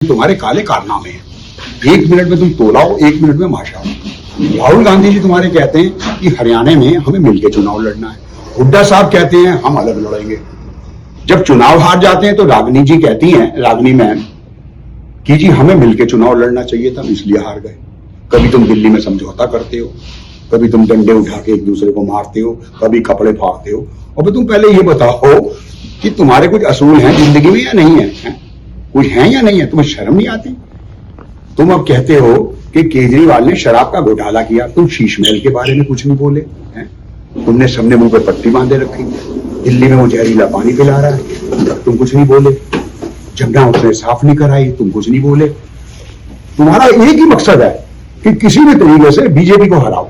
तुम्हारे काले कारनामे हैं। 1 मिनट में तुम तोलाओ, 1 मिनट में माशाओ। राहुल गांधी जी तुम्हारे कहते हैं कि हरियाणा में हमें मिलकर चुनाव लड़ना है। हुड्डा साहब कहते हैं हम अलग लड़ेंगे। जब चुनाव हार जाते हैं तो रागनी जी कहती हैं, रागनी मैम, कि जी हमें मिलकर चुनाव लड़ना चाहिए था, हम इसलिए हार गए। कभी तुम दिल्ली में समझौता करते हो, कभी तुम डंडे उठा के एक दूसरे को मारते हो, कभी कपड़े फाड़ते हो। और तुम पहले ये बताओ कि तुम्हारे कुछ असूल हैं जिंदगी में या नहीं है? कुछ है या नहीं है? तुम्हें शर्म नहीं आती? तुम अब कहते हो कि केजरीवाल ने शराब का घोटाला किया, तुम शीश महल के बारे में कुछ नहीं बोले हैं। तुमने सबने मुंह पे पट्टी बांधे रखी। दिल्ली में वो जहरीला पानी पिला रहा है, तुम कुछ नहीं बोले। जमुना उसने साफ नहीं कराई, तुम कुछ नहीं बोले। तुम्हारा एक ही मकसद है कि किसी भी तरीके से बीजेपी को हराओ।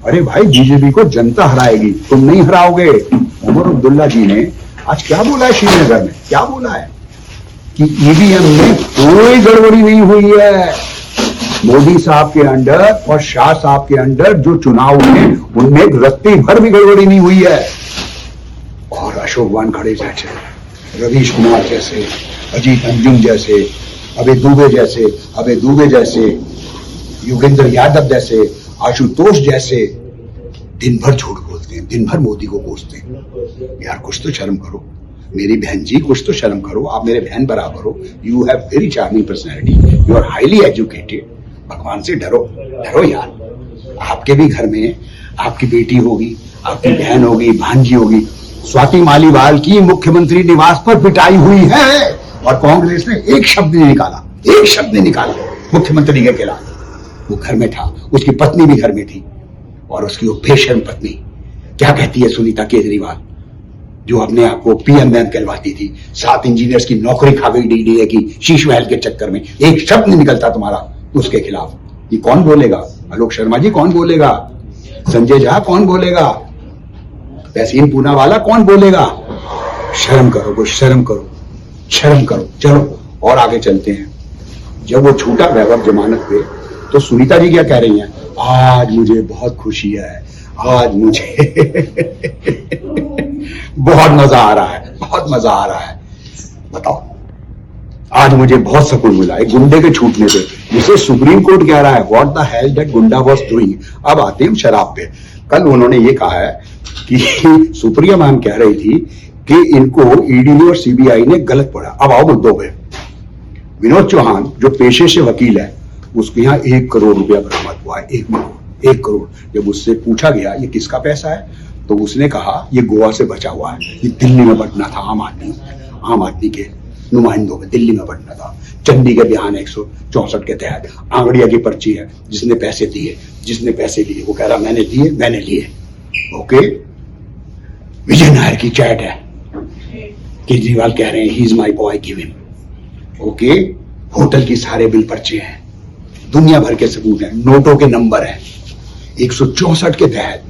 अरे भाई, बीजेपी को जनता हराएगी, तुम नहीं हराओगे। उमर अब्दुल्ला जी ने आज क्या बोला है श्रीनगर में? क्या बोला है कि ईवीएम में कोई गड़बड़ी नहीं हुई है। मोदी साहब के अंडर और शाह साहब के अंडर जो चुनाव हुए उनमें रत्ती भर भी गड़बड़ी नहीं हुई है। और अशोक वानखड़े जैसे, रवीश कुमार जैसे, अजीत अंजुम जैसे, अभय दुबे जैसे, योगेंद्र यादव जैसे, आशुतोष जैसे दिन भर झूठ बोलते हैं, दिन भर मोदी को कोसते हैं। यार कुछ तो शर्म करो मेरी बहन जी, कुछ तो शर्म करो। आप मेरे बहन बराबर हो। You have very charming personality, you are highly educated. भगवान से डरो, डरो यार। आपके भी घर में आपकी बेटी होगी, आपकी बहन होगी, भांजी होगी। स्वाति मालीवाल की मुख्यमंत्री निवास पर पिटाई हुई है और कांग्रेस ने एक शब्द नहीं निकाला, एक शब्द नहीं निकाला मुख्यमंत्री के खिलाफ। वो घर में था, उसकी पत्नी भी घर में थी, और उसकी वो बेशर्म पत्नी क्या कहती है, सुनीता केजरीवाल, जो अपने आप को पीएम मैम कहलवाती थी। 7 इंजीनियर्स की नौकरी खा गई डीडीए की शीश महल के चक्कर में। एक शब्द नहीं निकलता तुम्हारा उसके खिलाफ। ये कौन बोलेगा? आलोक शर्मा जी कौन बोलेगा? संजय झा कौन बोलेगा? तहसीन पूनावाला कौन बोलेगा? शर्म करो, कुछ शर्म करो, शर्म करो। चलो और आगे चलते हैं। जब वो छूटा वैभव जमानत पे, तो सुनीता जी क्या कह रही हैं? आज मुझे बहुत खुशी है, आज मुझे बहुत मजा आ रहा है, बहुत मजा आ रहा है। बताओ, आज मुझे बहुत सुकून मिला एक गुंडे के छूटने पे, जिसे सुप्रीम कोर्ट कह रहा है व्हाट द हेल दैट गुंडा वाज डूइंग। अब आते हैं शराब पे। कल उन्होंने ये कहा है कि सुप्रिया मैम कह रही थी कि इनको ईडी और सीबीआई ने गलत पढ़ा। अब आओ मुद्दों पे। विनोद चौहान जो पेशे से वकील है, उसके यहाँ 1 करोड़ रुपया बरामद हुआ है। 1 करोड़। जब उससे पूछा गया ये किसका पैसा है, तो उसने कहा ये गोवा से बचा हुआ है, ये दिल्ली में बंटना था आम आदमी के नुमाइंदों में, दिल्ली में बंटना था। चंडी के बयान 164 के तहत आंगड़िया की पर्ची है, जिसने पैसे लिए वो कह रहा मैंने लिए। ओके, विजय नायर की चैट है, केजरीवाल कह रहे हैं he is my boy, give him. Okay, hotel की सारे बिल पर्चे हैं, दुनिया भर के सबूत हैं, नोटों के नंबर हैं। 164 के तहत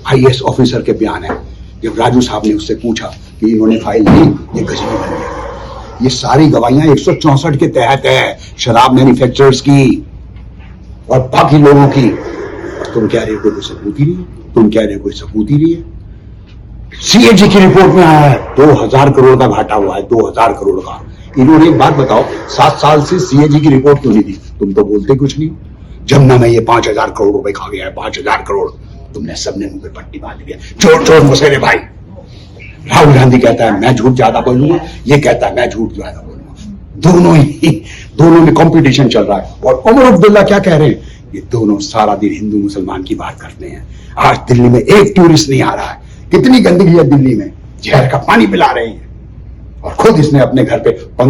आईएएस ऑफिसर के बयान है। जब राजू साहब ने उससे पूछा कि इन्होंने फाइल दी, ये गजनी बन गया। ये सारी गवाहियां 164 के तहत है, शराब मैन्युफैक्चरर्स की और बाकी लोगों की। और तुम कह रहे हो कोई सबूत ही नहीं है। सीएजी की रिपोर्ट में आया है 2000 करोड़ का घाटा हुआ है, 2000 करोड़ का। इन्होंने एक बात बताओ, 7 साल से सीएजी की रिपोर्ट क्यों नहीं दी? तुम तो बोलते कुछ नहीं। जमुना में ये 5000 करोड़ रुपए खा गया है, 5000 करोड़। तुमने सबने मुंह पे पट्टी बांध दिया। चोर मुसेरे भाई। राहुल गांधी कहता है मैं झूठ ज्यादा बोलूंगा, ये कहता है मैं झूठ ज्यादा बोलूंगा। दोनों में कंपटीशन चल रहा है। और उमर अब्दुल्ला क्या कह रहे हैं? ये दोनों सारा दिन हिंदू मुसलमान की बात करते हैं। आज दिल्ली में एक टूरिस्ट नहीं आ रहा है। कितनी गंदगी है दिल्ली में, जहर का पानी पिला रहे हैं। और खुद इसने अपने घर पे